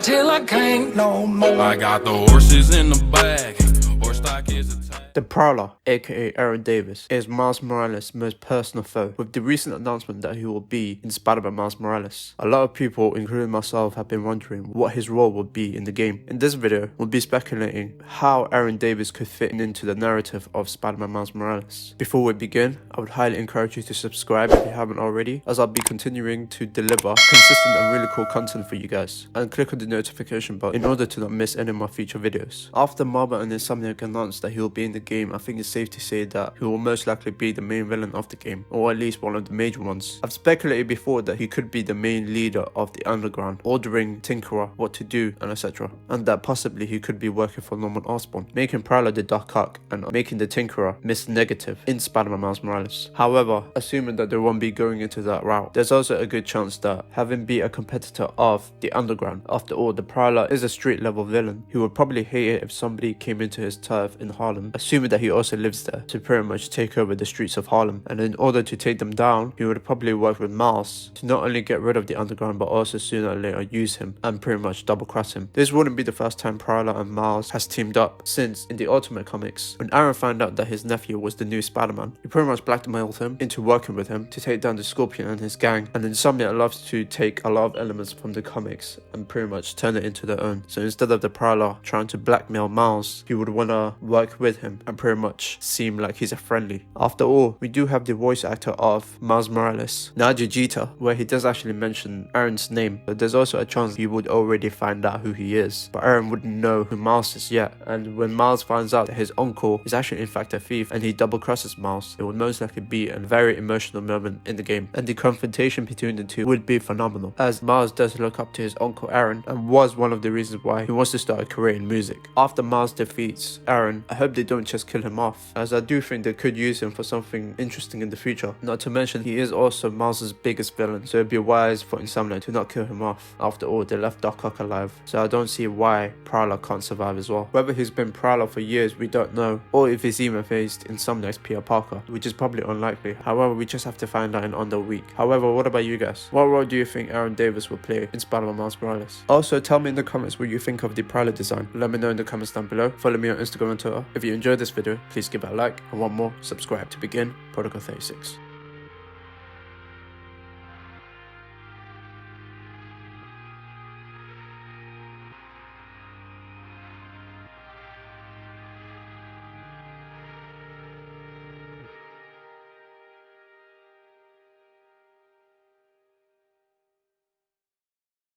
till I can't no more. I got the horses in the bag. Horse stock is a tag. The Prowler, aka Aaron Davis, is Miles Morales' most personal foe, with the recent announcement that he will be in Spider-Man Miles Morales. A lot of people, including myself, have been wondering what his role would be in the game. In this video, we'll be speculating how Aaron Davis could fit into the narrative of Spider-Man Miles Morales. Before we begin, I would highly encourage you to subscribe if you haven't already, as I'll be continuing to deliver consistent and really cool content for you guys, and click on the notification button in order to not miss any of my future videos. After Marvel and Insomniac announced that he will be in the game, I think it's safe to say that he will most likely be the main villain of the game, or at least one of the major ones. I've speculated before that he could be the main leader of the underground, ordering Tinkerer what to do and etc. And that possibly he could be working for Norman Osborn, making Prowler the Doc Ock and making the Tinkerer Miss Negative in Spider-Man Miles Morales. However, assuming that they won't be going into that route, there's also a good chance that having be a competitor of the underground, after all, the Prowler is a street level villain who would probably hate it if somebody came into his turf in Harlem, assuming that he also lives there, to pretty much take over the streets of Harlem. And in order to take them down, he would probably work with Miles to not only get rid of the underground, but also sooner or later use him and pretty much double cross him. This wouldn't be the first time Prowler and Miles has teamed up, since in the Ultimate Comics, when Aaron found out that his nephew was the new Spider-Man, he pretty much blackmailed him into working with him to take down the Scorpion and his gang. And Insomniac loves to take a lot of elements from the comics and pretty much turn it into their own. So instead of the Prowler trying to blackmail Miles, he would want to work with him and pretty much seem like he's a friendly. After all, we do have the voice actor of Miles Morales, Nadia Jeter, where he does actually mention Aaron's name, but there's also a chance he would already find out who he is, but Aaron wouldn't know who Miles is yet. And when Miles finds out that his uncle is actually in fact a thief and he double crosses Miles, it would most likely be a very emotional moment in the game, and the confrontation between the two would be phenomenal, as Miles does look up to his uncle Aaron and was one of the reasons why he wants to start a career in music. After Miles defeats Aaron, I hope they don't just kill him off, as I do think they could use him for something interesting in the future. Not to mention, he is also Miles' biggest villain, so it'd be wise for Insomniac to not kill him off. After all, they left Doc Ock alive, so I don't see why Prowler can't survive as well. Whether he's been Prowler for years, we don't know, or if he's even faced Insomniac's Peter Parker, which is probably unlikely. However, we just have to find out in under a week. However, what about you guys? What role do you think Aaron Davis will play in Spider-Man Miles Morales? Also, tell me in the comments what you think of the Prowler design. Let me know in the comments down below. Follow me on Instagram and Twitter. If you enjoyed this video, please give it a like, and want more, subscribe. To begin, Protocol 36.